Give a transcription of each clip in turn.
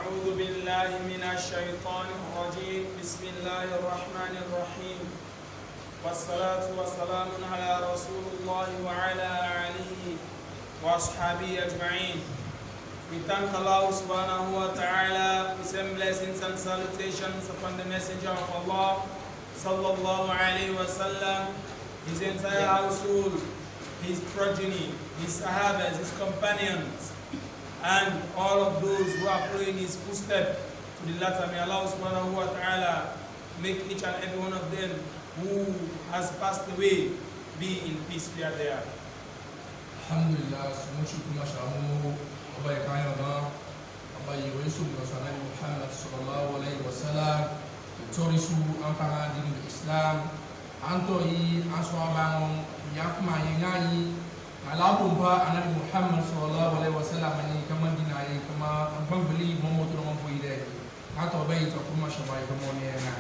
أعوذ بالله من الشيطان الرجيم بسم الله الرحمن الرحيم والصلاة والسلام على رسول الله وعلى آله وأصحابه أجمعين. We thank Allah subhanahu wa ta'ala. We send blessings and salutations upon the messenger of Allah sallallahu alayhi wa sallam, his entire household, his progeny, his sahabas, his companions, and all of those who are following his footsteps to the latter. May Allah subhanahu wa ta'ala make each and every one of them who has passed away be in peace there. Alhamdulillah, sumushukuma shamu abai kayama abai wesu musana Muhammad sallallahu alaihi wasallam torisu ampara din Islam anto yi aswabang yafma yengai alabumba anabi Muhammad sallallahu alaihi wasallam ni kama dinaye kama bambali momo to mo boide ato bai to kuma shabai kama ne na.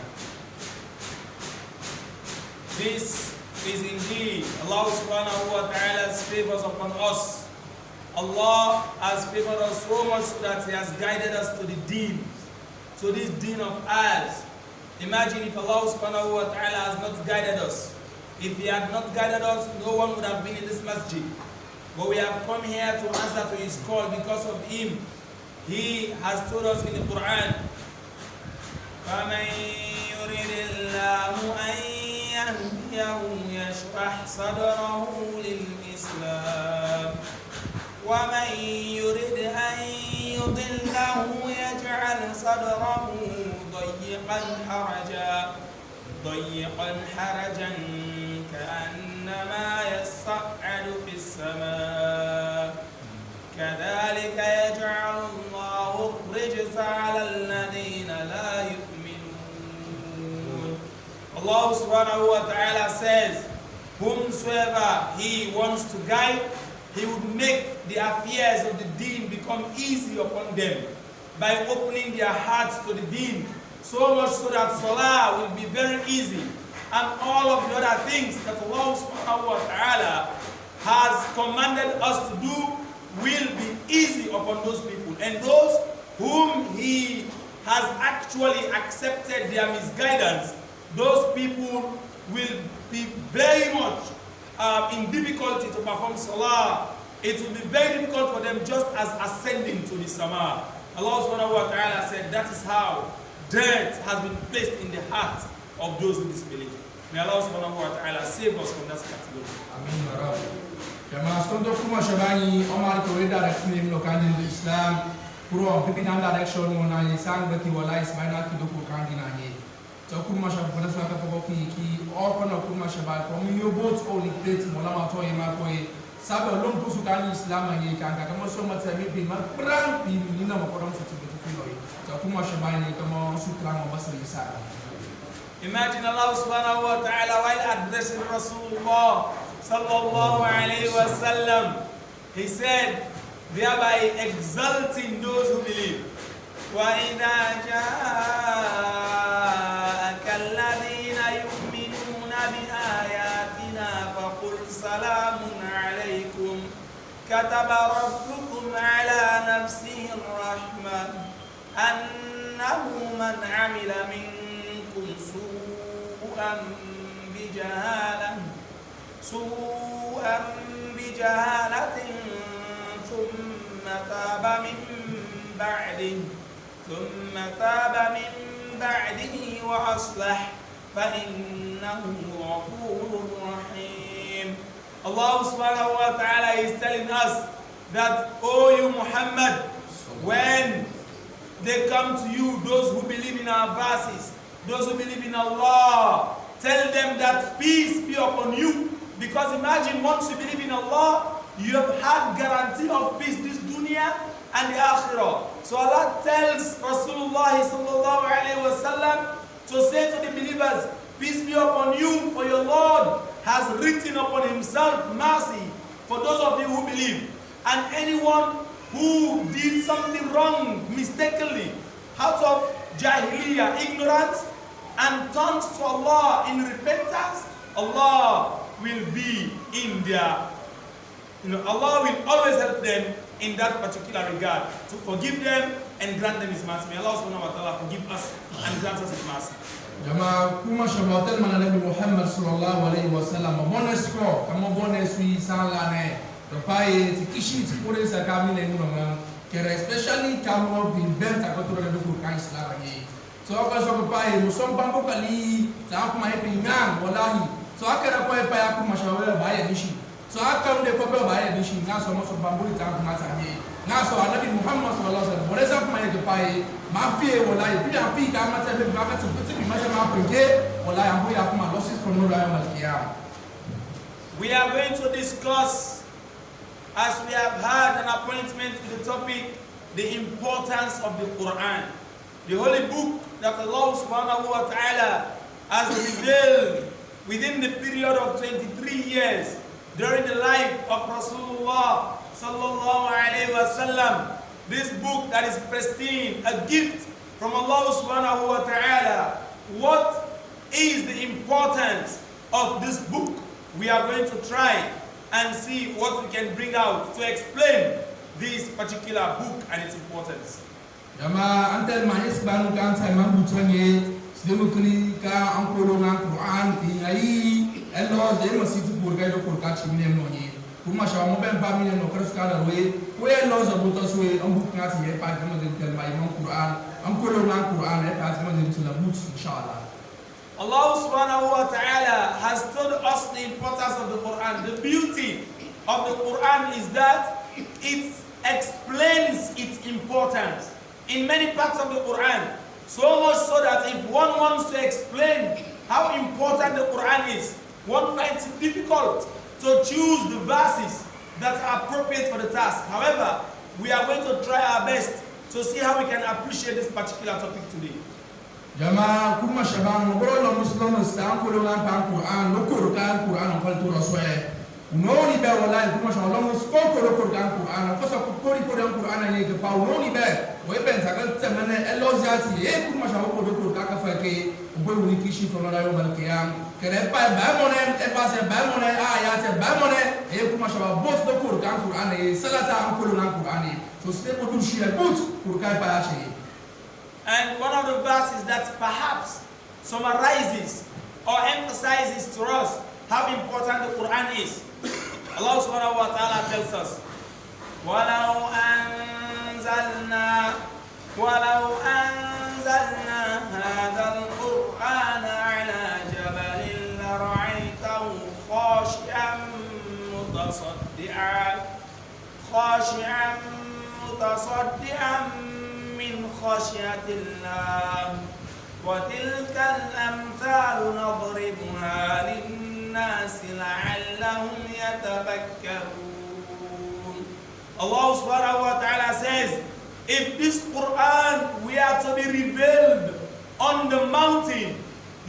This is indeed Allah subhanahu wa ta'ala's favors upon us. Allah has favored us so much that He has guided us to the deen, to this deen of ours. Imagine if Allah subhanahu wa ta'ala has not guided us. If He had not guided us, no one would have been in this masjid. But we have come here to answer to His call because of Him. He has told us in the Quran, فَمَنْ يُرِدِ اللَّهُ أَنْ يَهْدِيَهُ يَشْرَحْ صَدْرَهُ لِلْإِسْلَامِ وَمَنْ يُرِدْ أَنْ يُضِلَّهُ يَجْعَلْ صَدْرَهُ ضيقا حرجا كأنما يصعد في السماء كذلك يجعل الله الرجس على الذين لا يؤمنون. Allah subhanahu wa ta'ala says, whomsoever He wants to guide, He would make the affairs of the deen become easy upon them by opening their hearts to the deen. So much so that salah will be very easy, and all of the other things that Allah subhanahu wa ta'ala has commanded us to do will be easy upon those people. And those whom He has actually accepted their misguidance, those people will be very much in difficulty to perform salah. It will be very difficult for them just as ascending to the sama. Allah subhanahu wa ta'ala said that is how dirt has been placed in the heart of those who disbelieve. May Allah subhanahu wa ta'ala save us from that category. Amin ya Rabbi. Kama skondo kuma shabani Omar ko weda direction im lokani in Islam pro pipi na direction mo na ni sang bati wala ismaina ki do ko kandi na ni. So kuma shabu fana sa ka ko ki or kono kuma shabani ko mi yo both only plate mo la ma to yema ko e sabe lom pusu kani Islam ni kanga kama so ma tsabi bi ma pran bi ni na mo ko ram sa tibi finoi. So kuma shabani kama sutra mo basri isa. Imagine Allah subhanahu wa ta'ala while addressing Rasulullah sallallahu alayhi wa sallam, He said, thereby exalting those who believe, وَإِذَا جَاءَكَ الَّذِينَ يُؤْمِنُونَ بِآيَاتِنَا فَقُلْ سَلَامٌ عَلَيْكُمْ كَتَبَ رَبُّكُمْ عَلَى نَفْسِهِ الرَّحْمَةِ أَنَّهُ مَنْ عَمِلَ مِنكُمْ سوءا بجهالة ثم تاب من بعده وأصلح فإنه غفور رحيم. Allah subhanahu wa ta'ala is telling us that, O you Muhammad, when they come to you, those who believe in our verses, those who believe in Allah, tell them that peace be upon you. Because imagine, once you believe in Allah, you have had guarantee of peace this dunya and the akhirah. So Allah tells Rasulullah sallallahu alaihi wasallam to say to the believers, peace be upon you, for your Lord has written upon Himself mercy for those of you who believe. And anyone who did something wrong mistakenly out of jahiliyyah, ignorance, and turns to Allah in repentance, Allah will be in their, Allah will always help them in that particular regard, to forgive them and grant them His mercy. May Allah subhanahu wa ta'ala forgive us and grant us His mercy. Jama kuma shabatel mana Nabi Muhammad sallallahu alaihi wasallam monesko kama bonesui salane to pai ti kishi ti pore sa kamine no ma kere especially kamo bin benta ko to do ka Islam ni so ka so pai musom bambo kali ta kuma e pingang wallahi so akara ko e pai kuma shawara ba ya dishi so akam de ko ba ya dishi na so mo so bambo ta kuma ta ni na so Nabi Muhammad sallallahu alaihi wasallam bore sa kuma e pai ma fie wallahi bi a fi ka ma ta be ba ka ti we are going to discuss, as we have had an appointment with the topic, the importance of the Quran, the holy book that Allah subhanahu wa ta'ala has revealed within the period of 23 years during the life of Rasulullah sallallahu alayhi wa sallam. This book that is pristine, a gift from Allah subhanahu wa ta'ala. What is the importance of this book? We are going to try and see what we can bring out to explain this particular book and its importance. Jama antel mahis banu kan sai man butonye sidemu kuni ka ankolo ngan Quran tingai elo de masitu burga do ko ka chimne monye kuma shawa mo ben pa mine no kreska da we elo za buto suwe ambu ngati e pa kama de tel mai mon Quran ankolo ngan Quran e pa kama de tuna but inshallah. Allah subhanahu wa ta'ala has told us the importance of the Quran. The beauty of the Quran is that it explains its importance in many parts of the Quran. So much so that if one wants to explain how important the Quran is, one finds it difficult to choose the verses that are appropriate for the task. However, we are going to try our best to see how we can appreciate this particular topic today. Jama kuma shaban bro lo muslim sta ko lo ngan pan Quran lo ko kan Quran ko to rasoe no ni be wallahi kuma shaban lo musko ko lo ko kan Quran ko sa ko ri ko dan Quran ni ke pa no ni be we ben ta ga temane eloziati e kuma shaban ko do ka fa ke bo ni kishi ko na yo bal qiyam kere pa ba mone e pa se ba mone ayat ba mone e kuma shaban both do ko kan Quran e salata ko lo ngan Quran so se ko du shi e but ko ka pa ya shi. And one of the verses that perhaps summarizes or emphasizes to us how important the Quran is. Allah subhanahu wa ta'ala tells us, وَلَوْ أَنزَلْنَا هَذَا الْقُرْآنَ عَلَى جَبَلٍ لَرَأَيْتَهُ خَاشِعًا مُتَصَدِّعًا من خشية الله وتلك الأمثال نضربها للناس لعلهم يتفكرون. Allah subhanahu wa ta'ala says, if this Quran were to be revealed on the mountain,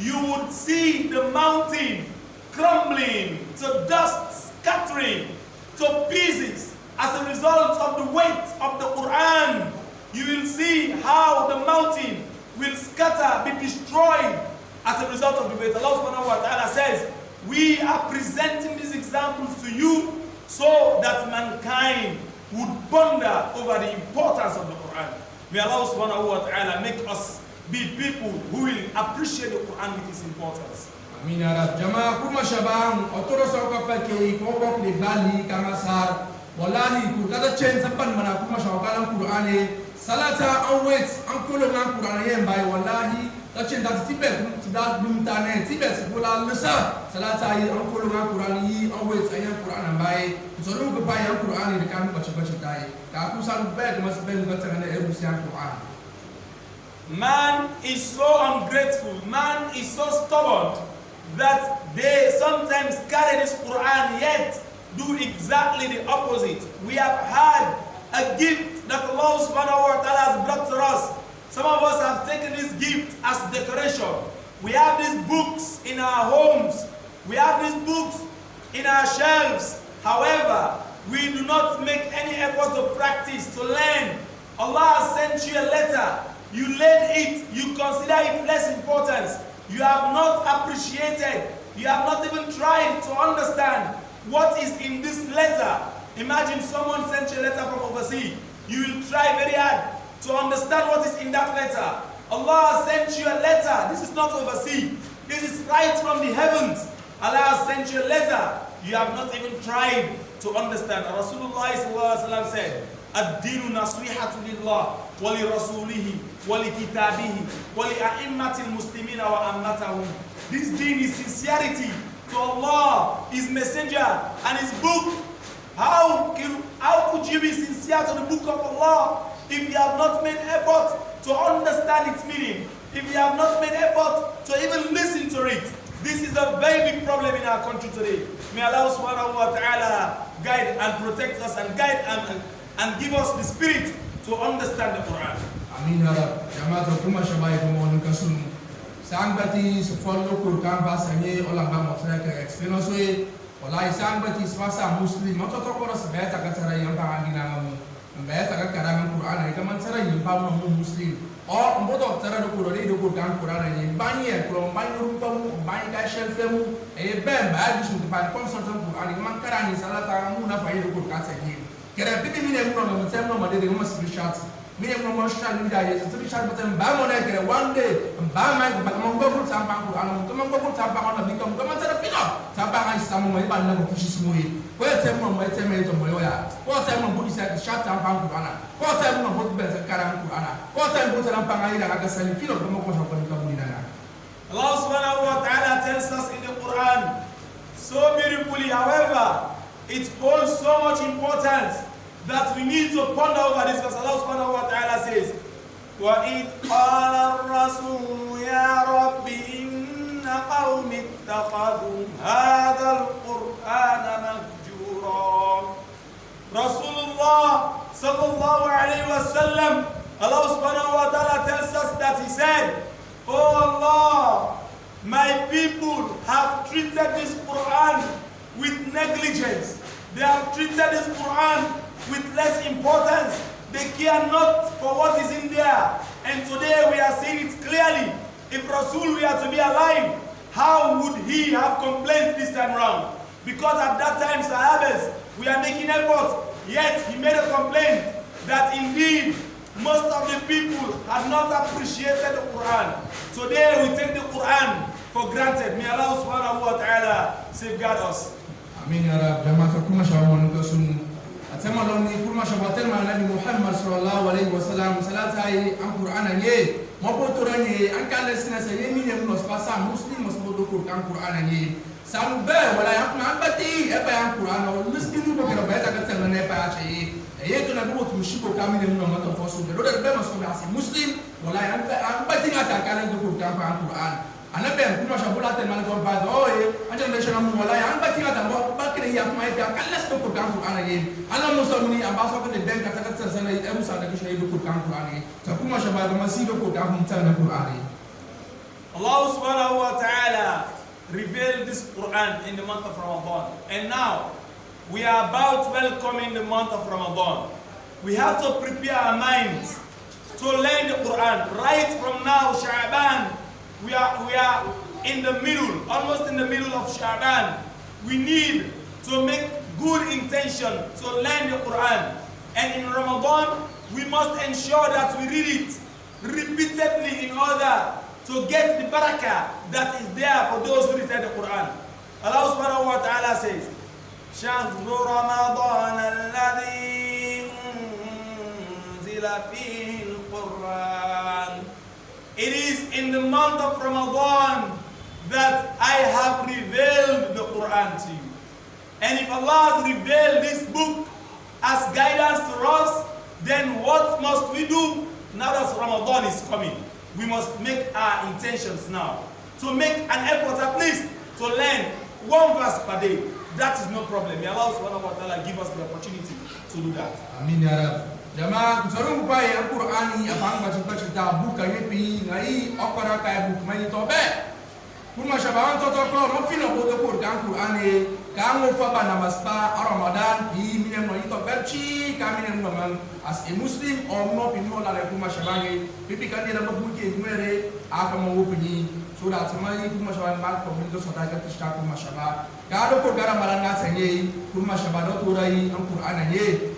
you would see the mountain crumbling to dust, scattering to pieces as a result of the weight of the Quran. You will see how the mountain will scatter, be destroyed as a result of the weight. Allah subhanahu wa ta'ala says, we are presenting these examples to you so that mankind would ponder over the importance of the Quran. May Allah subhanahu wa ta'ala make us be people who will appreciate the Quran with its importance. Amin ya Rab. Jama kuma shabang otoro sa ka fake ko ko ni bali kama sar wallahi ku kada chen saban mana kuma shawakalan Qur'ani salata an wait an kolo ngan Qur'an yen bai wallahi ta chen da tibet da dum tane tibet bola lesa salata yi an kolo ngan Qur'an yi an wait ayan Qur'an bai so ru ga bai an Qur'an da kan bace dai ka ku san bai mas ben ga tane e rusian Qur'an. Man is so ungrateful, man is so stubborn that they sometimes carry this Quran yet do exactly the opposite. We have had a gift that Allah subhanahu wa ta'ala has brought to us. Some of us have taken this gift as decoration. We have these books in our homes. We have these books in our shelves. However, we do not make any effort to practice, to learn. Allah has sent you a letter. You learn it. You consider it less important. You have not appreciated. You have not even tried to understand what is in this letter. Imagine someone sent you a letter from overseas. You will try very hard to understand what is in that letter. Allah sent you a letter. This is not overseas. This is right from the heavens. Allah sent you a letter. You have not even tried to understand. Rasulullah said, "Ad-dinu nasrihatu lillah wa li rasulihi wa li kitabihi wa li a'immatil muslimina wa ammatahum." This deen is sincerity to Allah, His messenger, and His book. How could you be sincere to the book of Allah if you have not made effort to understand its meaning? If you have not made effort to even listen to it? This is a very big problem in our country today. May Allah subhanahu wa ta'ala guide and protect us and guide and give us the spirit to understand the Quran. Amin ya Rab. Jamaat kuma shabai kuma wani kasun. Sangbati se follow Quran ba sanye olang ba mo tsaya ka experience we. Wallahi sangbati spasa muslim mo to ko ras ba ta ka tara yang ba ngina mo. Ba ta ka karangan Quran ai ka man tara yang ba mo muslim. Or mbodo tara do ko re do ko kan Quran ai banye ko banye rumpa mu banye ka shelf mu e ben ba bi su ba consultant Quran man karani salata mu na fa do ko ka tsaki. Kera bibi mine mu no mtem no made de mo screenshot. Mine mu mo shot ni da ye screenshot but ba mo na kera one day ba ma ba mo go ko tampa Quran mo ko tampa on bi ko mo tara fino tampa ai samu mo ba na ko kishi mu yi. Ko tem mo mo tem e to mo yo ya. Ko tem mo budi sa shot tampa Quran. Ko tem mo bo be karan Quran. Ko tem bo tara pa ngai da ka sali fino ko mo ko so ko ni ka budi na. Allah subhanahu wa ta'ala tells us in the Quran so beautifully, however, it holds so much importance that we need to ponder over this, because Allah subhanahu wa ta'ala says, وَإِذْ قَالَ الرَّسُولُ يَا رَبِّ إِنَّ قَوْمِ اتَّخَذُوا هَذَا الْقُرْآنَ مَهْجُورًا. Rasulullah sallallahu alayhi wa sallam, Allah subhanahu wa ta'ala tells us that he said, "Oh Allah, my people have treated this Quran with negligence. They have treated this Quran with less importance. They care not for what is in there." And today we are seeing it clearly. If Rasul were to be alive, how would he have complained this time around? Because at that time, Sahabas, we are making effort, yet he made a complaint that indeed most of the people had not appreciated the Quran. Today we take the Quran for granted. May Allah subhanahu wa ta'ala safeguard us. Amin ya Rab. Jamaat kuma shawan ko sun atama loni kuma shabatel ma Nabi Muhammad sallallahu alaihi wasallam salata yi an Qur'ana ne mo ko toranye an kala sina se yemi ne mo spasa muslim mo do Qur'ana ne samu be wala ya kuma bati e ba an Qur'ana o muslim do ke ba ta ka tsana ne pa ce e to na bo tu shiko kamile mo ma to fosu do da be mo so ba si muslim wala ya an bati ga ta kala do Qur'an anabe kuma shabula te man ko ba oye anja ndesha mu wala ya amba tinga tambo bakire ya kuma ida kallas ko Qur'an ye ana musamuni amba so ko de ben kata kata sana e musa da kisha do Qur'an ye ta kuma shabala masido ko da mun tsana Qur'an ye. Allah subhanahu wa ta'ala revealed this Quran in the month of Ramadan, and now we are about welcoming the month of Ramadan. We have to prepare our minds to learn the Quran right from now. Sha'ban, we are in the middle, almost in the middle of Sha'ban. We need to make good intention to learn the Quran. And in Ramadan, we must ensure that we read it repeatedly in order to get the barakah that is there for those who recite the Quran. Allah subhanahu wa ta'ala says, شَهْرُ رَمَضَانَ الَّذِي أُنزِلَ فِيهِ الْقُرْآنُ. It is in the month of Ramadan that I have revealed the Quran to you. And if Allah has revealed this book as guidance to us, then what must we do now that Ramadan is coming? We must make our intentions now to make an effort at least to learn one verse per day. That is no problem. May Allah subhanahu wa ta'ala give us the opportunity to do that. Amin ya Rab. Jamaah sarung pai Al-Qur'ani abang baca buka yepi ngai okara kai buk mai tobe. Kuma shabawan toto ko mafino ko Qur'ani kamu fa bana maspa Ramadan i minem no ito berchi kaminem no man as a Muslim or no pino la kuma shabangi pipi kan dira mabuke ngere aka mo wupini so that mai kuma shaban mak ko bindo so ta ka tishka kuma shaba ka do ko gara malanga sanye kuma shabado turai an Qur'ana ye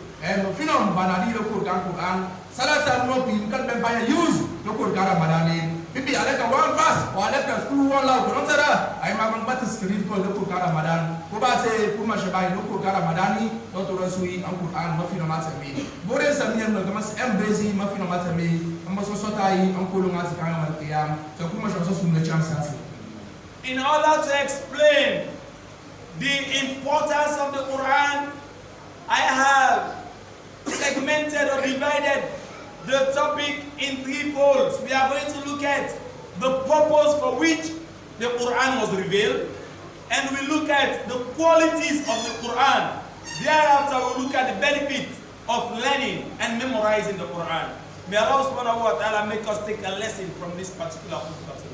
finom banadi le Quran salasa no pi kan ben baya use le Quran Ramadan bibi ale ka one verse o ale ka school one law ko tara ay ma ban bat screen ko le Quran Ramadan ko ba se kuma shabai le Quran Ramadan to to rasui an Quran ma finom atami bore samien no gamas embrace ma finom atami amma so sotai an ko lo ngati kan mal qiyam to kuma so sunna chance asi. In order to explain the importance of the Quran, I have segmented or divided the topic in three folds. We are going to look at the purpose for which the Quran was revealed, and we look at the qualities of the Quran. Thereafter, we look at the benefits of learning and memorizing the Quran. May Allah subhanahu wa ta'ala make us take a lesson from this particular book today.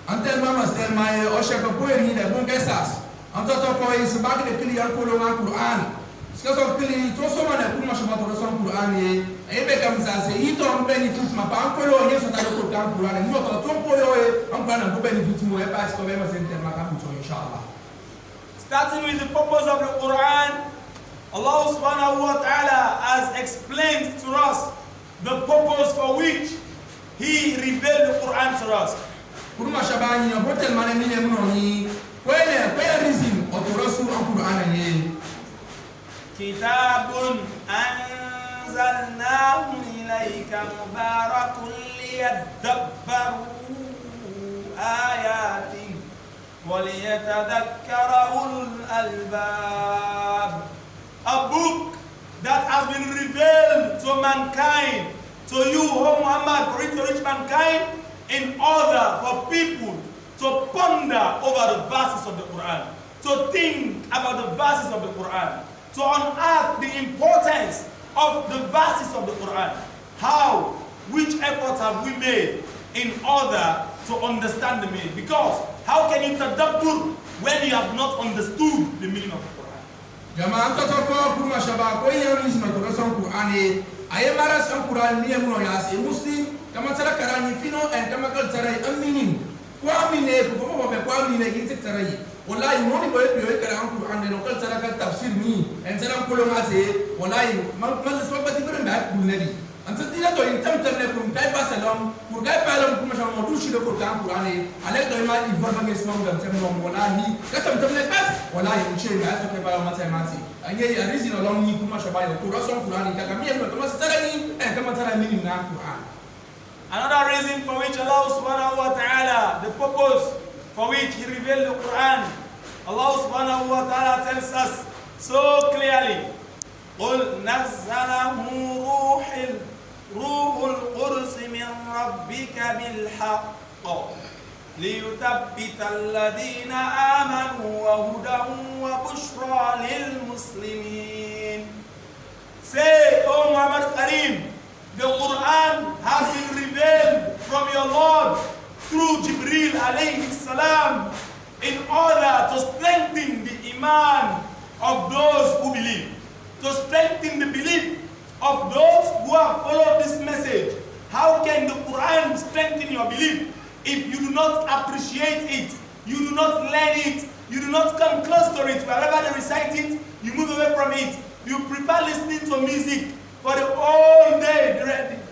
Antel mamas del mai o shaka poeri de bon gesas. Anto to ko is bag de pili al Quran. Skaso pili to so mana kuma shama to so Quran e be kam sa se ito on benefit ma pa ko lo yeso ta ko Quran mo to po yo e on pa na go benefit mo e pa ko be ma sente ma ka to inshallah. Starting with the purpose of the Quran, Allah subhanahu wa ta'ala has explained to us the purpose for which He revealed the Quran to us. Kuruma shabani na hotel mane mine mnoni kwene reason o to rasul Quran ye kitabun anzalnahu ilayka mubarakun liyadabbaru ayatihi wa liyatadhakkara ulul albab. A book that has been revealed to mankind, to you, O Muhammad, for it to reach mankind, in order for people to ponder over the verses of the Quran, to think about the verses of the Quran, to unearth the importance of the verses of the Quran. How, which efforts have we made in order to understand the meaning? Because how can you tadabbur when you have not understood the meaning of the Quran? Jama'an to ko kuma shaba ko yin reason to rasul Quran e aye maras Quran ni mo ya se muslim kama tara karani fino en kama kal tara aminin kwa mine ko ko be kwa mine gin tara yi wallahi moni boy biyo kala Quran no kal tara ka tafsir ni en tara ko lo ngase wallahi mal sabati bere ba kulnadi anta tira to in tam ne kum kai pasalam kur kai palam kuma shama du shi do Quran ale do ma information islam dam tam no wallahi ka tam ne pas wallahi in che ga ta ba ma mati anye ya reason along ni kuma shaba yo ko rasul Quran ka kamia no kama tara ni en kama tara mini na Quran. Another reason for which Allah subhanahu wa ta'ala, the purpose for which He revealed the Quran, Allah subhanahu wa ta'ala tells us so clearly, قُلْ نَزَّلَهُ رُوحُ الْقُدُسِ مِنْ رَبِّكَ بِالْحَقِّ لِيُثَبِّتَ الَّذِينَ آمَنُوا وَهُدًى وَبُشْرَى لِلْمُسْلِمِينَ. Say, O Muhammad Karim, the Quran has been revealed from your Lord through Jibreel alayhi salam in order to strengthen the iman of those who believe, to strengthen the belief of those who have followed this message. How can the Quran strengthen your belief if you do not appreciate it, you do not learn it, you do not come close to it? Wherever they recite it, you move away from it. You prefer listening to music. For the whole day,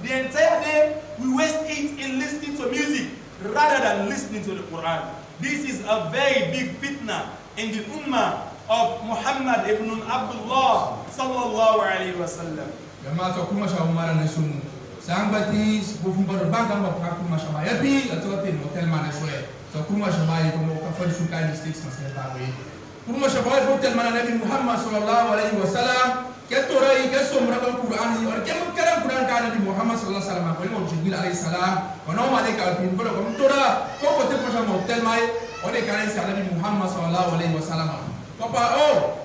the entire day, we waste it in listening to music rather than listening to the Quran. This is a very big fitna in the ummah of Muhammad ibn Abdullah sallallahu alayhi wa sallam. Jama'a kuma sha umara na sunu. Sangbati bufun bar banga ba kuma sha ba yapi atwa tin hotel mana shoye. So kuma sha ba ko mo ka fa su kai mistakes masne ta we. Kuma sha ba hotel mana nabi Muhammad sallallahu alayhi wa sallam. Ketora ke somra kan Quran or ke mukkaram Quran ka Nabi Muhammad sallallahu alaihi wasallam ko mo Jibril alaihi salam ono male ka pin bolo ko tora ko ko te pasha mo tel mai one kan sa Nabi Muhammad sallallahu alaihi wasallam papa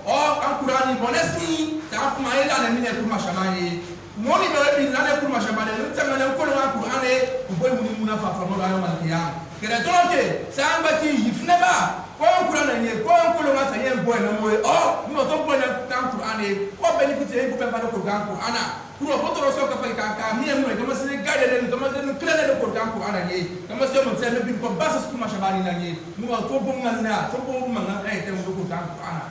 an Quran bonesi ta fu mai la ne mine kuma shamani moni be bin la ne kuma shamani no tamana ko na Quran e ko boy mun fa mo la mal qiyam kera toke sambati ifneba ko Quran ne ko ma sa yen boy na mo mo so boy na kan Quran e ko benefit e ko pemba ko kan Quran ko toro so ka fa ka mi mo ko masne gade ne ko masne klele ko kan Quran ne ko masne mo se ne bin ko basa kuma shabani na ne mo to bo nganna to bo manga e te mo ko kan Quran.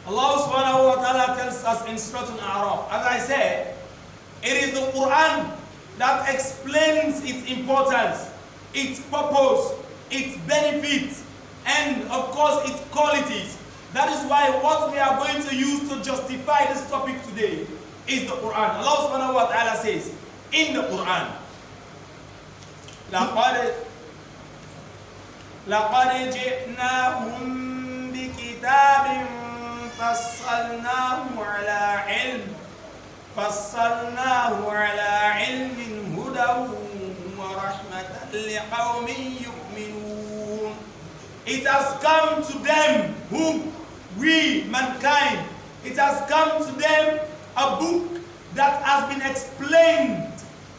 Allah subhanahu wa ta'ala tells us in Surah Al-A'raf, as I said, it is the Quran that explains its importance, its purpose, its benefits, and of course its qualities. That is why what we are going to use to justify this topic today is the Quran. Allah subhanahu wa ta'ala says in the Quran, لَقَدْ جِئْنَاهُمْ بِكِتَابٍ فَصَّلْنَاهُ عَلَى عِلْمٍ هُدًى وَرَحْمَةً لِقَوْمٍ يُؤْمِنُونَ. It has come to them, whom we, mankind, it has come to them a book that has been explained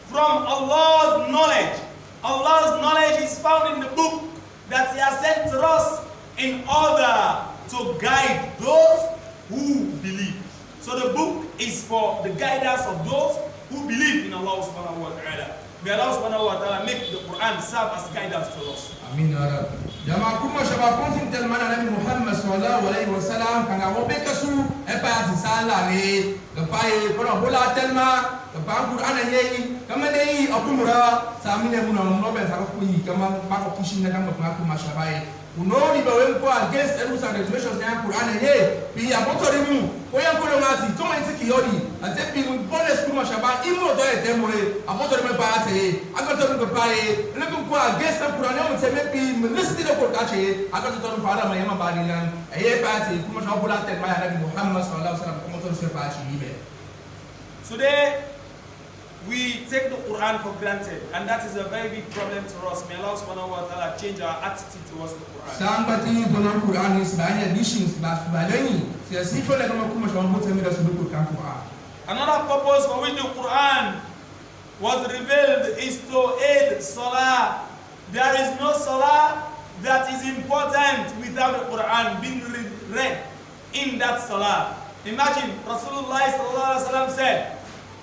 from Allah's knowledge. Allah's knowledge is found in the book that He has sent to us in order to guide those who believe. So the book is for the guidance of those who believe in Allah subhanahu wa ta'ala. May Allah subhanahu wa ta'ala make the Quran serve as guidance to us. Amin ya Rab. Jama'a kuma shabakon sin telmana Nabi Muhammad sallallahu alaihi wasallam kanga wobe kasu epati sala ne kapai kono bola telma kapan Quran yeyi kama dei abumura samine muna nobe takui kama bako kishin na kama kuma shabai unoni bawe ko against the rules and regulations na Quran ye bi abotorimu ko yanko ngati to mai tiki yodi ate bi mun bonus kuma shabai imo do etemore abotorimu pa ate agotorimu pa ye lekum ko against the Quran mo teme bi ministry de ko kache agotorimu pa ma yama ba dinan ye pa ate kuma shabula te ma Nabi Muhammad sallallahu alaihi wasallam kuma to se pa chi ibe. Today we take the Quran for granted, and that is a very big problem to us. May Allah subhanahu wa ta'ala change our attitude towards the Quran. Another purpose for which the Quran was revealed is to aid Salah. There is no Salah that is important without the Quran being read in that Salah. Imagine Rasulullah sallallahu alaihi wasallam said,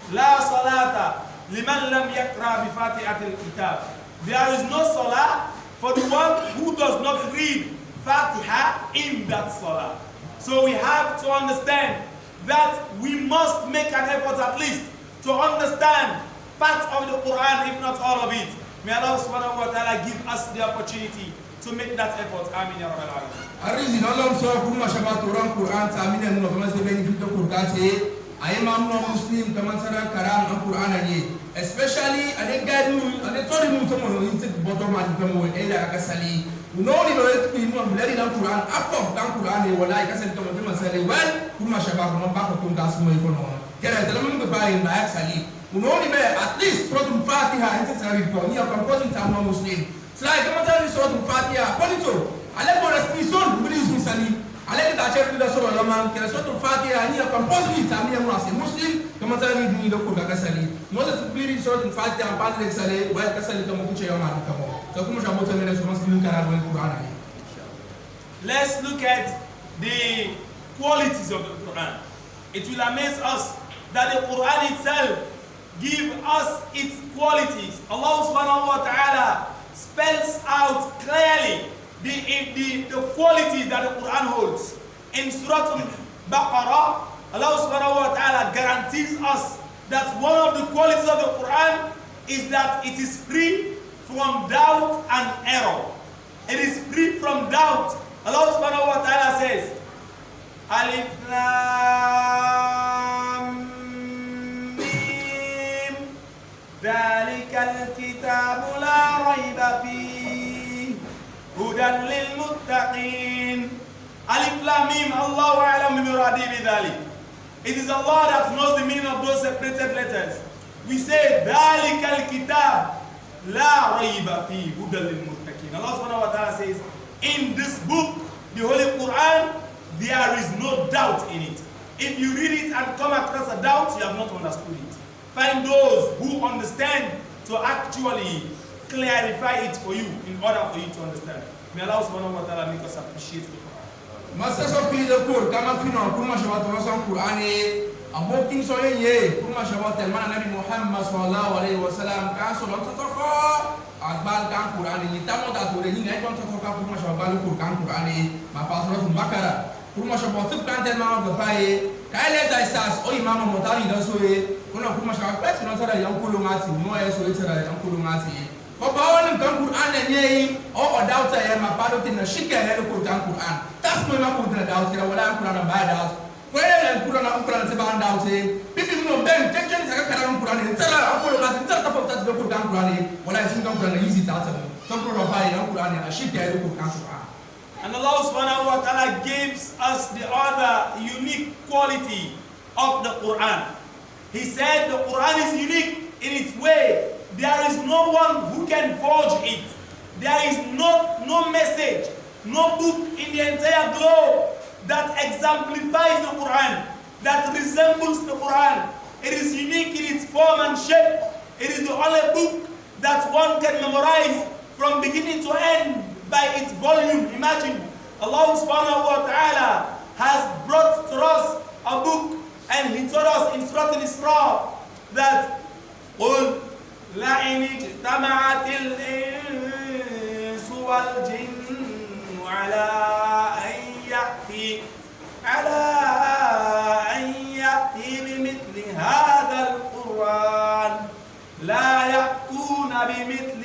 La salata liman lam yakra bi fatihatil kitab. There is no salah for the one who does not read Fatiha in that salah. So we have to understand that we must make an effort at least to understand part of the Quran, if not all of it. May Allah subhanahu wa ta'ala give us the opportunity to make that effort. Amin ya rabbal alamin. Arizi nolong so kuma shabat orang Quran tamine no kama se benefit to Quran ayema no Muslim kama sara karam Quran ani, especially ade gadu ade tori mu to mo inte bottom man kama ela akasali unoni no etu mu mbele na Quran afof dan Quran e wallahi kasen to mo masale well kuma shabat no ba ko tunda sumo ikono kera telamu ko bai na aksali unoni be at least from Fatiha inte sari ko ni ko ko tamma Muslim sai kama tani sura Fatiha polito ale ko restriction bris misali ale da cheru da sura lama kera sura Fatiha ni ko possibly tamia mo ase Muslim kama tani ni do ko da kasali mo da biri sura Fatiha pa de sale wa kasali to mo kuche yo ma kamo so kuma jabo to mele so Muslim kana do Quran. Let's look at the qualities of the Quran. It will amaze us that the Quran itself gives us its qualities. Allah subhanahu wa ta'ala spells out clearly the qualities that the Quran holds. In Surah Al-Baqarah, Allah subhanahu wa ta'ala guarantees us that one of the qualities of the Quran is that it is free from doubt and error. It is free from doubt. Allah subhanahu wa ta'ala says, Alif Lam Mim, Dhalikal Kitabu la rayba fihi, Hudan lil Muttaqin. Alif Lam Mim, Allahu a'lam bi muradi bi dhalik. It is Allah that knows the meaning of those separated letters. We say, Dhalikal Kitab la rayba fihi, Hudan lil Muttaqin. Allah subhanahu wa ta'ala says, in this book, the Holy Quran, there is no doubt in it. If you read it and come across a doubt, you have not understood it. Find those who understand to actually clarify it for you in order for you to understand. May Allah subhanahu wa ta'ala make us appreciate the Quran. Masa so pili de Quran, kama fino kuma shabat wasan Quran abokin so ye kuma shabat mana Nabi Muhammad sallallahu alaihi wasallam ka so totoko agbal kan Quran ni tamo ta to ni ngai kon totoko kuma shabat Quran ma pa surah Al-Baqarah kuma shabat kan tel ma ga pai kaile isas o imama motari da so e kuna kuma shaka pet no tara yankulu ngati no e so tara yankulu ngati ko bawon kan Qur'an ne yi o dauta ya ma pado tin shike ne ko kan Qur'an tas mo ma ko da dauta wala Qur'an ba dauta ko ya Qur'an se ba dauta bibi no ben tenjen saka karan Qur'an ne tara ko ngati tara ta fota da Qur'an wala sin kan Qur'an yi ta ta so ko ba ya Qur'an ne shike ne ko kan Qur'an. And Allah subhanahu wa ta'ala gives us the other unique quality of the Quran. He said the Quran is unique in its way. There is no one who can forge it. There is no message, no book in the entire globe that exemplifies the Quran, that resembles the Quran. It is unique in its form and shape. It is the only book that one can memorize from beginning to end by its volume. Imagine, Allah subhanahu wa ta'ala has brought to us a book, and He told us in Surah Al-Isra that قُلْ لَئِنِ اجْتَمَعَتِ الْإِنسُ وَالْجِنُّ عَلَىٰ أَن يَأْتِي بِمِثْلِ هَذَا الْقُرْآنِ لَا يَأْتُونَ بِمِثْلِهِ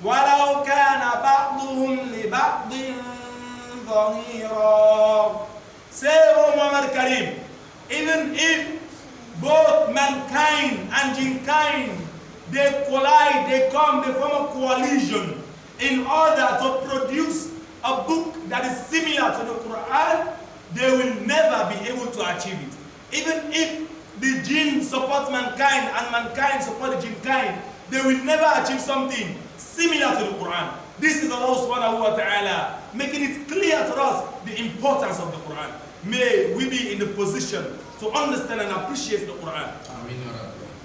ولو كان بعضهم لبعض ظهيرا. Say, O Muhammad Karim, even if both mankind and jinkind, they collide, they form a coalition in order to produce a book that is similar to the Quran, they will never be able to achieve it. Even if the jinn supports mankind and mankind support the jinkind, they will never achieve something similar to the Quran. This is Allah subhanahu wa ta'ala making it clear to us the importance of the Quran. May we be in the position to understand and appreciate the Quran. Amin.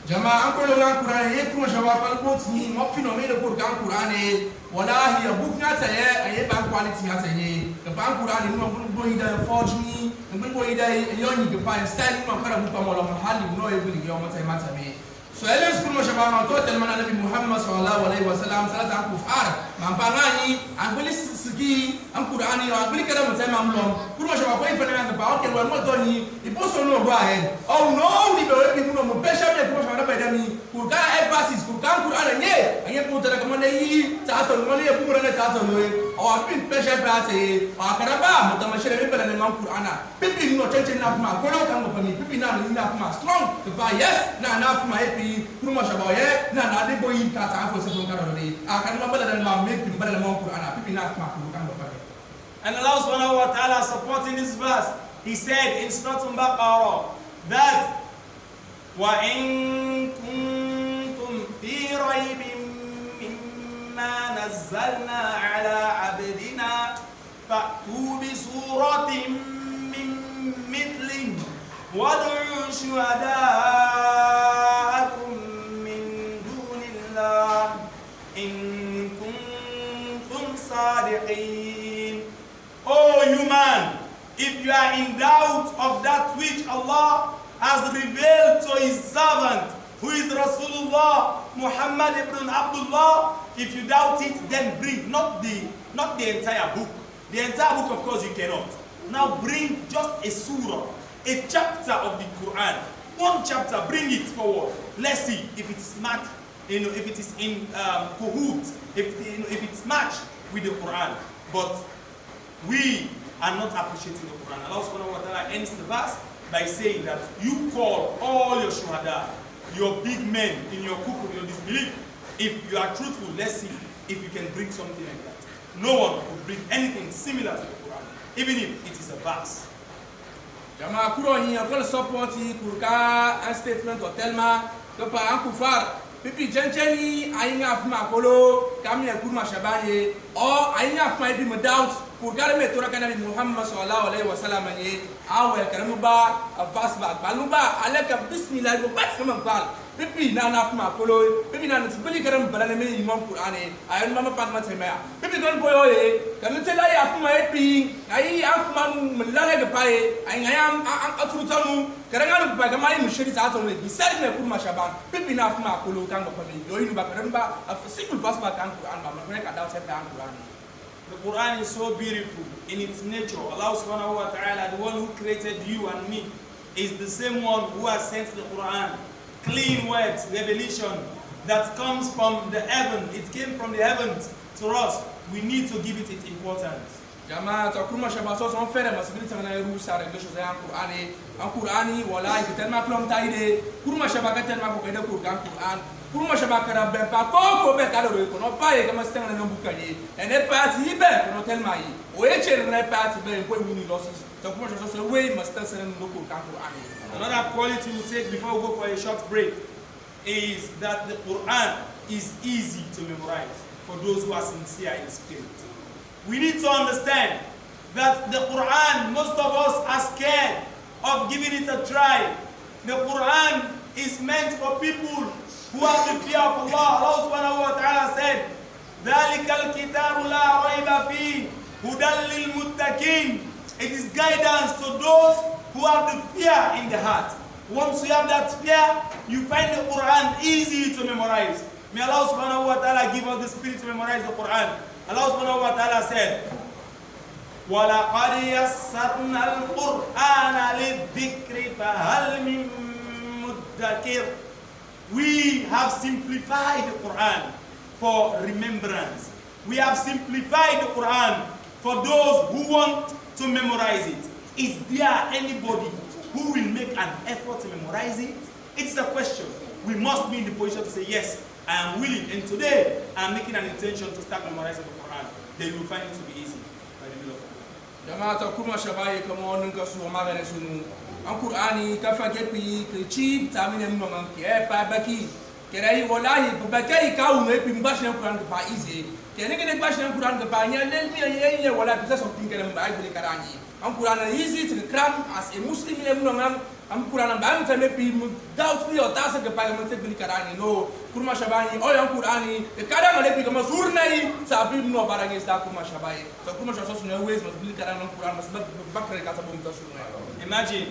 Jama'a ko longa Quran e kuma shawafal bot ni mo fino me de Quran e wallahi ya book na taye aye ban quality na taye the ban Quran ni mo bo ida forge ni bo ida yoni ke pa style mo kara bu pa mo lo mahali no e buli yo mo tay mata me so eles kuma shabawa to tel mana nabi Muhammad sallallahu alaihi wasallam salata kufar man banani an buli sigi an Quran ni an buli kara mo tay mamlo kuma shabawa ko ifana na ba o ke lo mo to ni iposo no go ahead oh no ni be we mu no pesha be kuma shabawa be dani kurka emphasis kurka Quran nye anye puta kama na yi ta to mo ne kuma na ta to no o apin pesha be ate o karaba mo ta mashire be bela na Qur'ana pipi no chenche na kuma ko no kan mo pani pipi na ni na kuma strong to ba yes na kuma epi kuma shabawa ye na de boyi ka ta fo se ko ka do ni a kan ma bela na ma me pipi bela na Qur'ana pipi na kuma ko kan mo pani. And Allah subhanahu wa ta'ala supporting this verse, He said in Surah Al-Baqarah that وَإِن كُنتُمْ فِي رَيْبٍ مِّمَّا نَزَّلْنَا عَلَىٰ عَبْدِنَا فَأْتُوا بِسُورَةٍ مِّن مِّثْلِهِ وَادْعُوا شُهَدَاءَكُم مِّن دُونِ اللَّهِ إِن كُنتُمْ صَادِقِينَ. Oh, you man, if you are in doubt of that which Allah has revealed to His servant, who is Rasulullah Muhammad ibn Abdullah, if you doubt it, then bring not the entire book. The entire book, of course, you cannot. Now bring just a surah, a chapter of the Quran. One chapter, bring it forward. Let's see if it is matched, if it is in cahoot, if it's matched with the Quran. But we are not appreciating the Quran. Allah subhanahu wa ta'ala ends the verse by saying that you call all your shuhada, your big men in your kufr, your disbelief. If you are truthful, let's see if you can bring something like that. No one could bring anything similar to the Quran, even if it is a verse. Jama kuro hi akol support kurka a statement of telma to pa akufar pipi jenjeni ainga afma kolo kami akuma shabaye o ainga afma ibi doubt kurka me tora kana Muhammad sallallahu alaihi wasallam ni awe karamu ba avas ba baluba alaka bismillah go bat sama bal pipi na afma kolo pipi na sibili karam balana me imam Qur'ane ayon mama pan ma tema pipi don boyo ye kan tela ya afma epi ai afma mulala ga pae ai ngayam an atutanu karanga ba ga mai mushiri sa to ne bisar me kurma shaban pipi na afma kolo kan go pani yoyin ba karam ba a simple verse ba kan Qur'an ba ma ka daw se ba Qur'an. The Quran is so beautiful in its nature. Allah subhanahu wa ta'ala, the one who created you and me, is the same one who has sent the Quran. Clean words, revelation that comes from the heaven. It came from the heavens to us. We need to give it its importance. Jamaat akurma shabaso son fere masibili tangana ru sare de chose en Qur'ani wala ke tellement plom taide kurma shabaka tellement ko kede Qur'an kurma shabaka rabbe pa ko be kala ro ko no pa ye kama stanga na bukani ene parti be ko tellement yi o e chere na parti be ko wini losses so kurma shabaso so we must send no Qur'ani. Another quality we take before we go for a short break is that the Quran is easy to memorize for those who are sincere in spirit. We need to understand that the Quran, most of us are scared of giving it a try. The Quran is meant for people who have the fear of Allah. Allah subhanahu wa ta'ala said, ذَلِكَ الْكِتَابُ لَا رَيْبَ فِيهِ هُدًى لِلْمُتَّقِينَ. It is guidance to those who have the fear in the heart. Once you have that fear, you find the Quran easy to memorize. May Allah subhanahu wa ta'ala give us the spirit to memorize the Quran. Allah subhanahu wa ta'ala said, وَلَقَدْ يَسَّرْنَا الْقُرْآنَ لِلذِّكْرِ فَهَلْ مِن مُدَّكِرٍ. We have simplified the Quran for remembrance. We have simplified the Quran for those who want to memorize it. Is there anybody who will make an effort to memorize it? It's a question. We must be in the position to say, yes, I am willing, and today I am making an intention to start memorizing the Quran. Then you will find it to be easy by the will of Allah. Jamaata kuma shabaye kama onunka su magare sunu an Qur'ani ka fage pi ke chip tamine mno man ke pa baki kerai wallahi bakai ka ume pi mbashna Qur'an ka easy kene kene bashna Qur'an ka nya lel mi yeye wala bisa something kene mbai bili karani an Qur'an easy to cram as a Muslim ne mno man am Qur'an ba am tane pi doubt ni o tasa ke pa man te bili karani no kurma shabani o yan Qur'ani e kada male pi kama surnai sabi mno barangi sta kurma shabaye so kurma shaso sunu ways must bili karani Qur'an must bakre ka tabu mta sunu. Imagine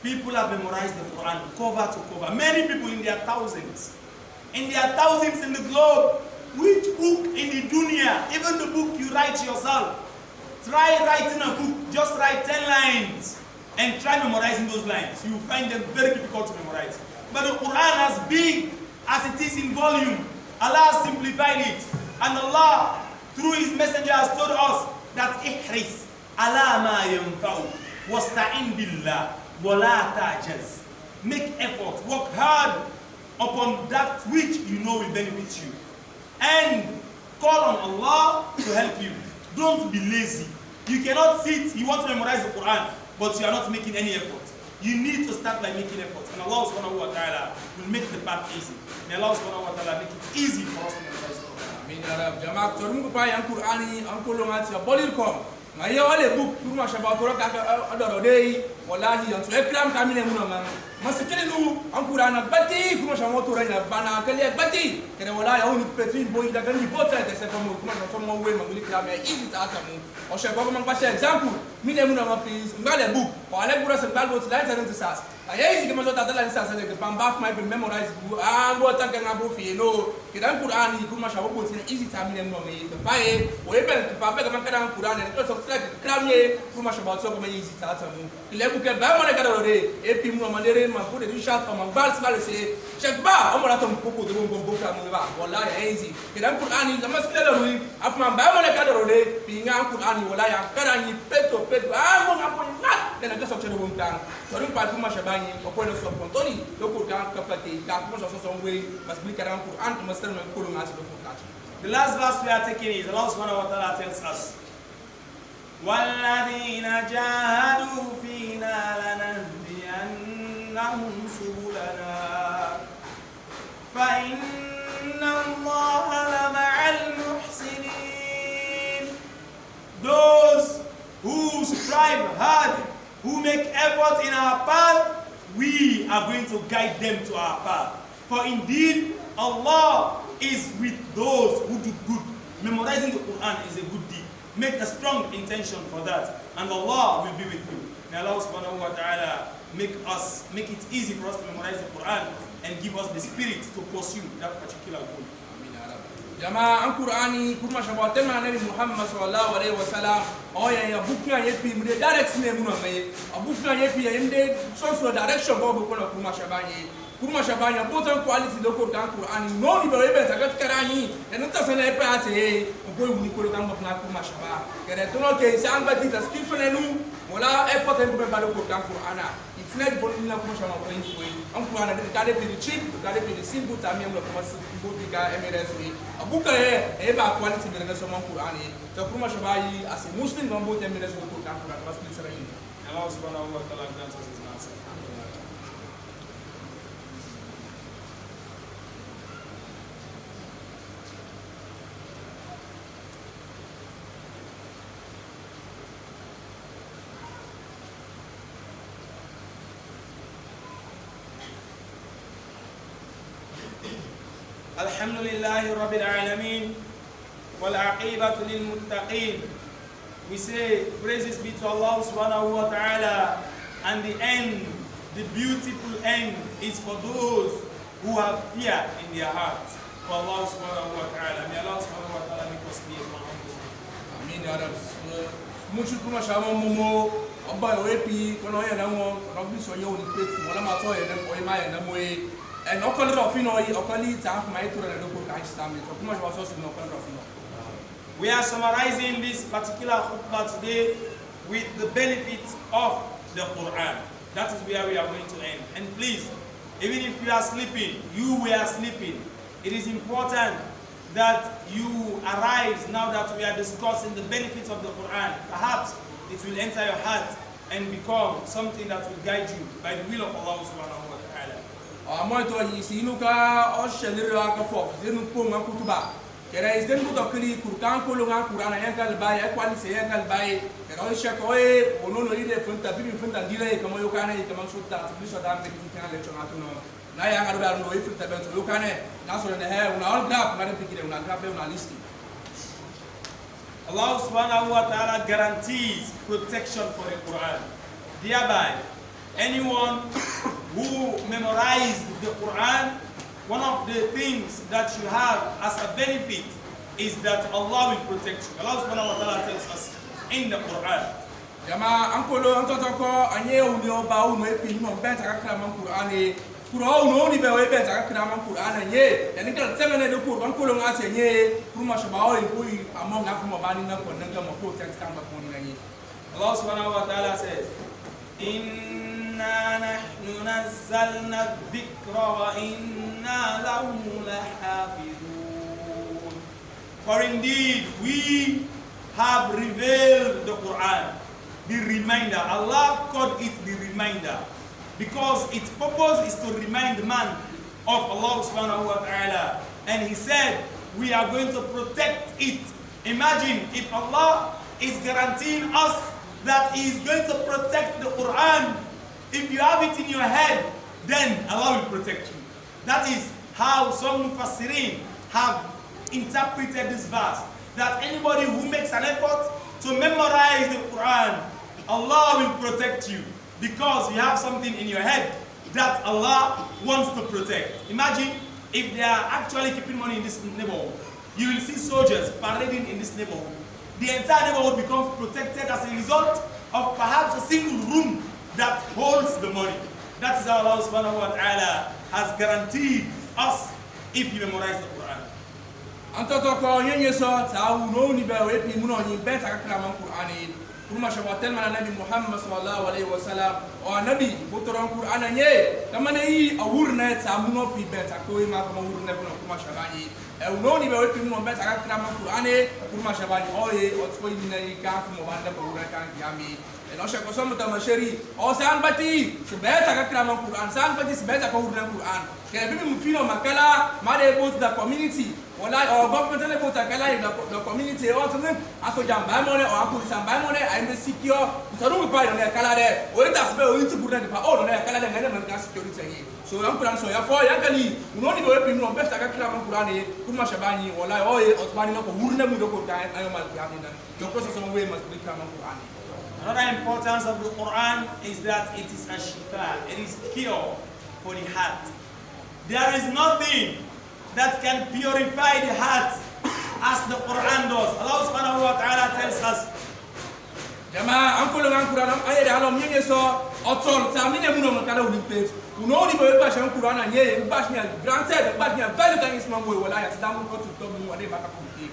people have memorized the Quran cover to cover. Many people in their thousands. In their thousands in the globe. Which book in the dunya, even the book you write yourself, try writing a book, just write 10 lines and try memorizing those lines. You will find them very difficult to memorize. But the Quran, as big as it is in volume, Allah has simplified it. And Allah, through His Messenger, has told us that ihris ala ma yanfa'u wasta'in billah wala ta'jaz. Make effort, work hard upon that which you know will benefit you. And call on Allah to help you. Don't be lazy. You cannot sit, you want to memorize the Quran, but you are not making any effort. You need to start by making effort. And Allah subhanahu wa ta'ala will make the path easy. May Allah subhanahu wa ta'ala make it easy for us to memorize the Quran. Amin ya Rab. Jamaat turun pa yang Qur'ani ang kulungat sa bolir kom. Ngayon ale book kurma shabaw to ka adoro dei wallahi yang so ekram kamine muna man masikele nu ang Qur'an bati kurma shabaw to ranya bana kale bati kene wallahi au ni petrin boy da kan ni bota de se como kurma so mo we manguli kram ya easy ta atamu o shabaw man pa example mine muna ma please ngale book wala gura se balbo to dai tan sas aya easy kama so ta la sas de pam baf my memorize an bo tan kan abo fi no kidan Qur'an ni kurma shabaw bo tin easy ta mine no me to pae o e ben pa be kama kan Qur'an ni to kramye kuma shabato kuma yizi tata mu ile buke ba mo ne kadaro de e pi mu mandere ma ko de shat o ma bal smal se shekba o mo rato mpuko de mo mboka mu ba wallahi yizi kidan Qur'ani da maskile da ruyi afma ba mo ne kadaro de pi nga Qur'ani wallahi akarani peto mo nga ko na de na gaso chero buntan to rin pa kuma shabani o ko ne so pontoni do ko ka fate ka kuma so we mas bi karan Qur'an to master men ko nga so do ko. The last verse we are taking is Allah subhanahu wa ta'ala tells us وَالَّذِينَ جَاهَدُوا فِينَا لَنَهْدِيَنَّهُمْ سُبُلَنَا فَإِنَّ اللَّهَ لَمَعَ الْمُحْسِنِينَ. Those who strive hard, who make effort in our path, we are going to guide them to our path. For indeed, Allah is with those who do good. Memorizing the Quran is a good deed. Make a strong intention for that, and Allah will be with you. May Allah subhanahu wa ta'ala make it easy for us to memorize the Quran and give us the spirit to pursue that particular goal. Amin. Jama an Qur'ani kuma shabaten ma nabi Muhammad sallallahu alaihi wasallam o ya bukna yepi mu de direct ne mu no mai abukna yepi yende so direction go ko na kuma shabanya botan quality do ko kan Qur'ani no ni be be ta gat karani en ta sene pe ate ko wuni ko kan ba na kuma shaba kere to no ke san ba ti description enu wala effort en be ba do ko kan Qur'ana ifne bon ni na kuma shaba ko yin ko an Qur'ana de kale pe cheap kale pe simple ta mi mo kuma simple ka emirate ni abuka e ba quality be na so man Qur'ani to kuma shaba yi as a muslim ban bo te emirate ko kan Qur'ana bas please rain Allah subhanahu wa ta'ala grant us his answer. الحمد لله رب العالمين والعاقبة للمتقين. We say praises be to Allah subhanahu wa ta'ala, and the end, the beautiful end, is for those who have fear in their hearts for Allah subhanahu wa ta'ala. May Allah subhanahu wa ta'ala make us be among them. Amin ya Rab. Muchu kuma shama mumo aba wepi kono ya namo rabbi so yo ni peti wala ma to ya dem o ma ya namo e en okol rofino yi okoli ta fa mai tura na doko ka islam to kuma shwa so no okol rofino. We are summarizing this particular khutbah today with the benefits of the Quran. That is where we are going to end. And please, even if you are sleeping, you were sleeping, it is important that you arise now that we are discussing the benefits of the Quran. Perhaps it will enter your heart and become something that will guide you by the will of Allah subhanahu wa ta'ala. Amoito yi sinuka o shelira ka fof zenu po ma kutuba. Kera izden ku dokli kurkan ko lo ngan Qur'ana yankal baye akwali se yankal baye kera o shakoe onono ide funta bibi funta dire kama yo kana kama sutta biso da me fitina le chona tuno na ya ngado da no ifunta be to yo kana na so ne he una all gap ngade pikire una gap be una listi. Allah subhanahu wa ta'ala guarantees protection for the Quran. Thereby, anyone who memorized the Quran, one of the things that you have as a benefit is that Allah will protect you. Allah subhanahu wa ta'ala tells us in the Quran. Jama ankolo antotoko anye uni oba uno epi no beta kakra man Qur'an e Qur'an no ni be we beta kakra man Qur'an nye yani kala semene de Qur'an ankolo ngate nye kuma shabao e boy among afmo bani na ko nanga mo protect kan ba ko ni nye. Allah subhanahu wa ta'ala says, Inna nahnu nazzalna dhikra wa inna lahu lahafidun. For indeed we have revealed the Quran, the reminder. Allah called it the reminder because its purpose is to remind man of Allah subhanahu wa ta'ala. And he said, we are going to protect it. Imagine if Allah is guaranteeing us that He is going to protect the Quran. If you have it in your head, then Allah will protect you. That is how some Mufassirin have interpreted this verse. That anybody who makes an effort to memorize the Quran, Allah will protect you because you have something in your head that Allah wants to protect. Imagine if they are actually keeping money in this neighborhood. You will see soldiers parading in this neighborhood. The entire neighborhood becomes protected as a result of perhaps a single room that holds the money. That is how Allah subhanahu wa ta'ala has guaranteed us if you memorize the Quran. Antotoko nyenye so tawu no ni be we pi muno ni beta kakra man Qur'ani kuma shabatel man nabi Muhammad sallallahu alaihi wasallam o nabi botoron Qur'ana nye kamane yi awurna ta muno pi beta ko ma kuma wurna kuma shabani e no ni be we pi muno beta kakra man Qur'ani kuma shabani o ye o tfo ni na ka fu mo banda ko wurna kan yami e no shako so mutamashari o san bati beta kakra man Qur'an san bati beta ko wurna Qur'an ke bibi mfino makala made both the community wala or government le bota kala the community o tun aso jamba money or apu samba money I am secure so no pa no kala de o ita sbe o iti burna de pa o no kala de ngane man security yi so am kuran so ya fo ya kali no ni be we no best ka kala man kuran e kuma shabani wala o e osmani no ko wurna mu do ko ta ayo mal kiamin dan the process of way must be kala man kuran. Another importance of the Quran is that it is a shifa, it is cure for the heart. There is nothing that can purify the heart as the Quran does. Allah subhanahu wa ta'ala tells us. Jama anko lang Quran am ayere alom nyenge so otol ta mine muno man kala uni plate. Uno ni be ba shan Quran anye ba shnya granted ba shnya value kan islam boy wala ya damu ko to mu wade ba ka kumti.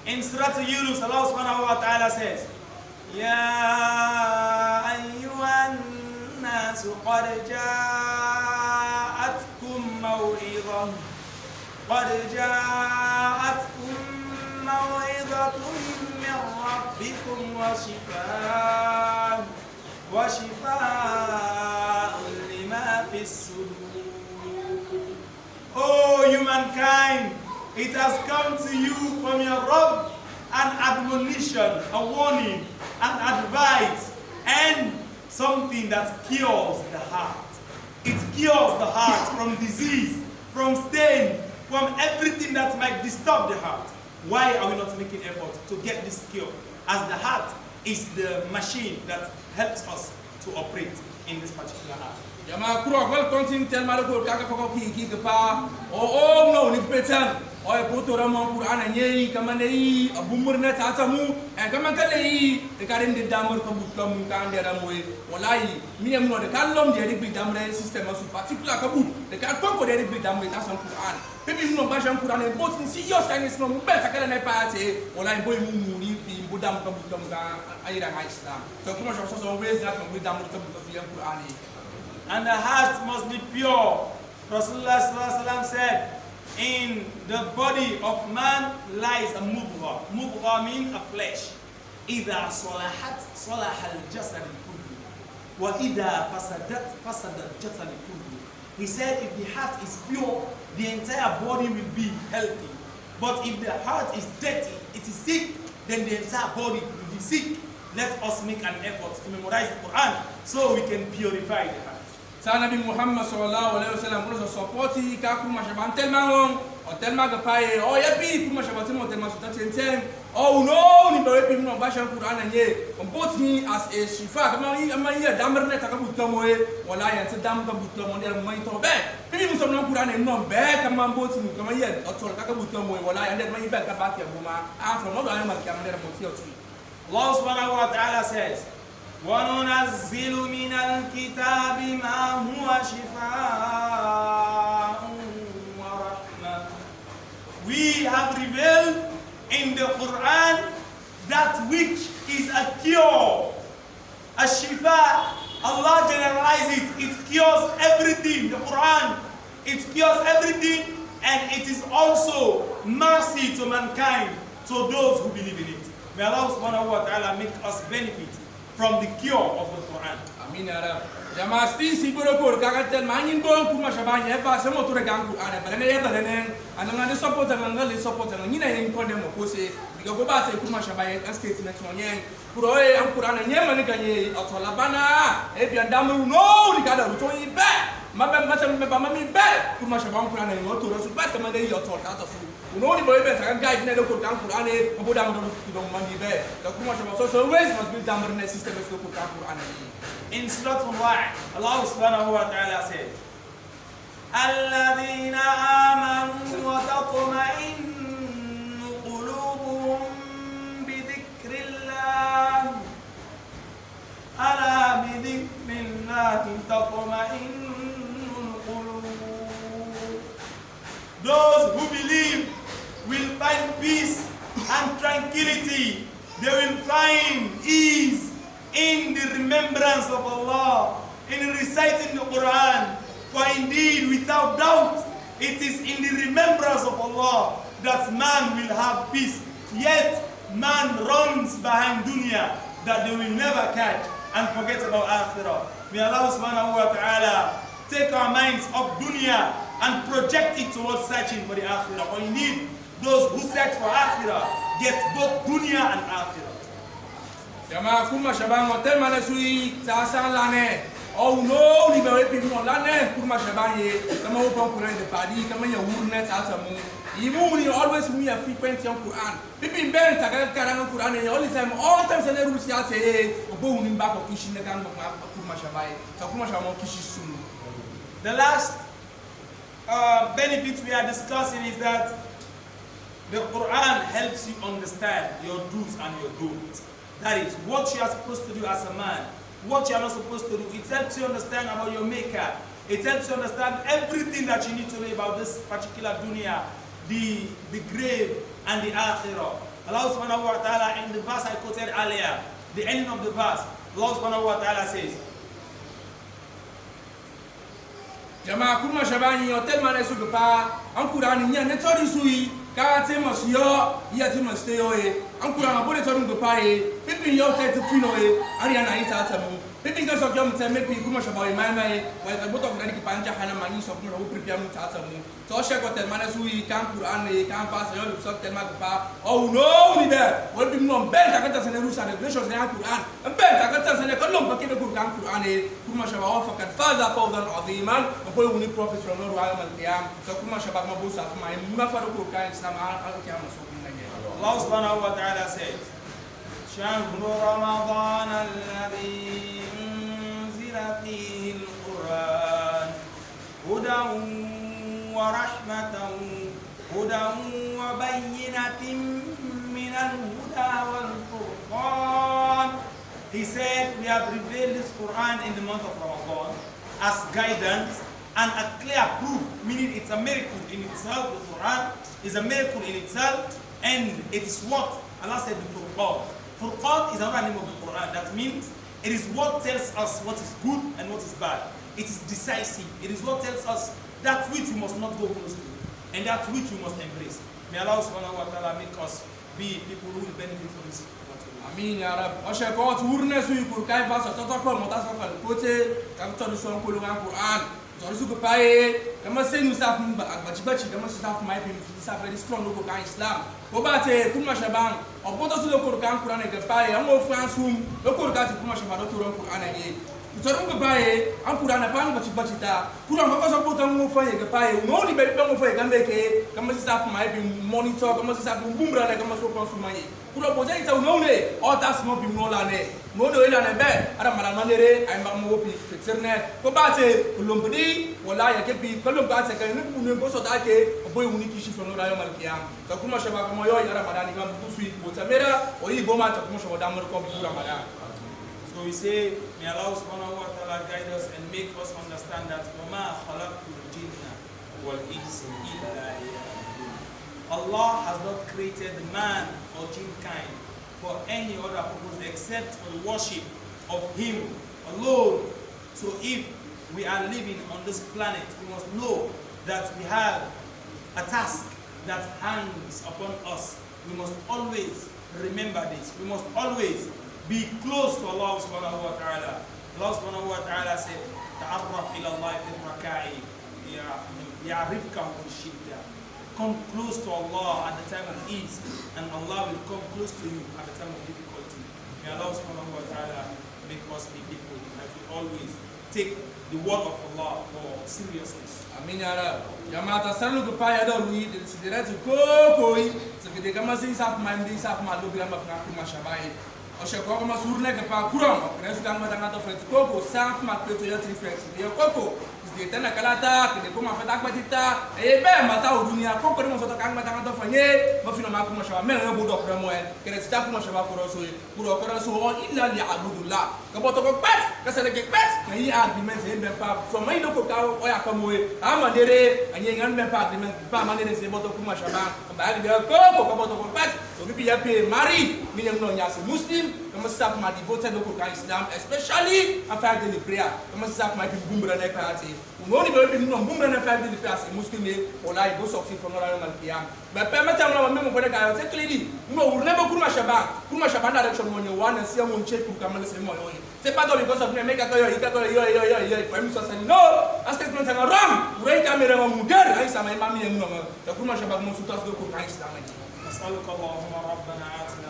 In Surah Yunus, Allah subhanahu wa ta'ala says, Ya ayyuhan nasu qad ja'atkum maw'idhah qad ja'atkum maw'idhatun min rabbikum wa shifaa'un lima fis sudur. Oh humankind, it has come to you from your Rabb an admonition, a warning, an advice, and something that cures the heart. It cures the heart from disease, from stain, from everything that might disturb the heart. Why are we not making effort to get this cure? As the heart is the machine that helps us to operate in this particular heart. Jama kuro vel continue tel mala ko kaka fako ki pa o no ni petan o e poto ramon Qur'an nyei kamane yi abumurne tata mu e kaman kale yi e karim de damur ko butla mu kan de ramoy wallahi mi em no de kan lom de bi damre system su particular ka but de kan ko de bi damre ta san Qur'an pebi no ba jan Qur'an e bot si yo sta ni no mu be sakala na paate wallahi boy mu ni fi budam ko butla mu ga ayira ha Islam so kuma so ways that we damur ko butla fi Qur'an. And the heart must be pure. Rasulullah ﷺ said, in the body of man lies a mubgha. Mubgha means a flesh. إِذَا صَلَحَتْ صَلَحَ الْجَسَدِ كُلُّهُ وَإِذَا فَسَدَتْ فَسَدَ الْجَسَدِ كُلُّهُ. He said if the heart is pure, the entire body will be healthy. But if the heart is dirty, it is sick, then the entire body will be sick. Let us make an effort to memorize the Quran so we can purify the heart. Sa Nabi Muhammad sallallahu alaihi wasallam ko supporti ka kuma shaban tellement on tellement ga paye o yapi kuma shaban tellement so tenten oh no ni be pi no ba shan Qur'an nye on botni as a shifa kama yi amanya damrne ta ka butla moye wala ya ta dam ka butla mo der mo to be pi mu so no Qur'an no be kama botni kama yi otol ka butla moye wala ya der mo be ka ba ke buma a from no do ay mar kam der mo ti oti. Allah subhanahu wa ta'ala says, وَنُنَزِّلُ مِنَ الْكِتَابِ مَا هُوَ شِفَاءٌ وَرَحْمَةٌ. We have revealed in the Quran that which is a cure, a shifa. Allah generalizes it. It cures everything. The Quran, it cures everything, and it is also mercy to mankind, to those who believe in it. May Allah subhanahu wa ta'ala make us benefit from the cure of the Quran. Amin ya Rab. Jama sti si boro ko ka tel manin bon kuma shabanya e fa se mo to regan Quran e balene e balene ananga de support ananga le support ananga nyina yen ko dem ko se biga go ba se kuma shabanya e statement no nyen pro e an Quran nyen man ganye otola bana e bi andamu no ni kada to yi be mabe matam me ba mami be kuma shabanya Quran e to rasul ba kama de yotol ka to fu uno ni boy be ta guide ne ko kan Quran e mo boda mo do mandi be da kuma shabanya so ways must be damar ne system e ko kan Quran e. In Surah Al-Wa'd, Allah subhanahu wa ta'ala said, الَّذِينَ آمَنُوا وَتَطْمَئِنُّ قُلُوبُهُم بِذِكْرِ اللَّهِ أَلَا بِذِكْرِ اللَّهِ تَطْمَئِنُّ الْقُلُوبُ. Those who believe will find peace and tranquility. They will find ease in the remembrance of Allah, in reciting the Quran. For indeed, without doubt, it is in the remembrance of Allah that man will have peace. Yet, man runs behind dunya that they will never catch and forget about akhirah. May Allah subhanahu wa ta'ala take our minds off dunya and project it towards searching for the akhirah. For indeed, those who search for akhirah get both dunya and akhirah. Jama kuma shaban hotel mane sui tasa lane oh no ni be pe no lane kuma shaban ye kama o pon Quran de padi kama ya wurne tasa mu imu ni always we are frequent on Quran people ben ta karanga Quran ye all the time se ne rusi ate obo uni ba ko kishi ne kan kuma shaban ta kuma shaban kishi sunu. The last benefit we are discussing is that The Quran helps you understand your do's and your don'ts. That is, what you are supposed to do as a man, what you are not supposed to do. It helps you understand about your maker. It helps you understand everything that you need to know about this particular dunya, the grave, and the akhirah. Allah subhanahu wa ta'ala, in the verse I quoted earlier, the ending of the verse, Allah subhanahu wa ta'ala says, Jama kuma shabani hotel mane su pa an Qur'an nya ne tori sui ka te mosio ya te mosteo e an Qur'an abole tori pa e pipin yo te te fino e ari ana ita ta mu pipin ka so kyo mte me pi kuma shabai mai mai wa ka boto ngani ki panja hana mani so kuma ho prepare mu ta ta mu to she ko tel mane sui kan Qur'an e kan pa so yo so tel ma pa oh no ni be wo bi mo ben ta ka ta sene rusa regulations ne Qur'an ben ta ka ta sene ko lo ba ke be Qur'an e kuma shabai fa kad faza fawzan aziman ko woni prophet from no royal qiyam so kuma shabak ma busa fa mai ma fa ko kan islam al qiyam so bin nage Allah subhanahu wa ta'ala says shahru ramadan alladhi unzila fihi alquran hudan wa rahmatan hudan wa bayyinatin min al-huda wal furqan. He said, we have revealed this Quran in the month of Ramadan as guidance and a clear proof, meaning it's a miracle in itself. The Quran is a miracle in itself, and it is what Allah said the Furqan. Furqan is another name of the Quran. That means it is what tells us what is good and what is bad. It is decisive. It is what tells us that which we must not go close to and that which we must embrace. May Allah subhanahu wa ta'ala make us be people who will benefit from this. Amin ya rab. O she ko tourne su ku kai fa so to ko mo ta so ko kote ka to so ko lu Quran. So su ko pae kama se nu sa ba bachi kama su sa mai bi su sa very strong ko kan Islam. Ko ba te kuma shaban o boto su ko kan Quran e ga pae am o fransum do ko ka ti kuma shaban do to Quran e. So ko pae am Quran pa no bachi ta. Quran ko so boto mo fa e ga pae no ni be mo fa e ga ndeke kama su sa mai bi monitor kama su sa bumbra le kama so consuma e. Kuro boja ita unone o ta smo bi no la ne no do ila ne be ara mala manere ay mbam mo bi fiterne ko bate lombdi wala ya ke bi ko lomba se kan ne bu ko so ta ke boy woni ki shi fono rayo mal kiyam ta kuma shaba ko yo ara madani gam bu sui bo tamera o yi bo ma ta kuma shaba damar ko bi ramadan. So we say, may Allah subhanahu wa ta'ala guide us and make us understand that wama khalaqtul jinna wal insa illa liya'budun. Allah has not created man or jinn kind for any other purpose except for the worship of Him alone. So if we are living on this planet, we must know that we have a task that hangs upon us. We must always remember this. We must always be close to Allah subhanahu wa ta'ala. Allah subhanahu wa ta'ala said, "Ta'arraf ila Allah fi raka'i, ya'rifkahu fi shidda." Come close to Allah at the time of ease, and Allah will come close to you at the time of difficulty. May Allah subhanahu wa ta'ala make us be people that will always take the word of Allah for seriousness. Amin ya rab. Jamaata sanu ko pa ya do lui de siderati ko se ke de kama sin saf ma ndi saf ma do bi ma ka kuma shabai. O she ko ma surne ke pa kuram o kres ga ma tanga to fet ko saf ma pe to ya tri fet. De ko de tena kalata ke de kuma fata kwatita e be mata o dunia ko mo so to kan ma tanga to fanye ma fino ma kuma shabai me re bo do ko mo e kres ta kuma shabai ko so e ko so illa li abudullah ko bo to ko pat ka se de ke pat na yi argument e be pa from mai no ko ka o ya ko mo e ama dere anye ngan be pa argument pa ma ne se bo to kuma shabai ba ri be ko bo to ko pat o bi ya pe mari mi ne no nya se muslim ko ma sa ma devoted to ko Islam especially after daily prayer ko ma sa ma bi bumbra na ka ati ngoni be bi no bumbra na fa daily prayer se muslim e o la go succeed from no mal qiyam ba permettre mo me mo ko de ka se clearly mo urne be kuma shaban direction mo ne wana se mo nche pour kamale se mo yo c'est pas donc because of me make yo for me so say no a statement is wrong right camera mo muder ay sa may mami mo no kuma shaban mo sutas do ko Islam. نسألك اللهم ربنا آتنا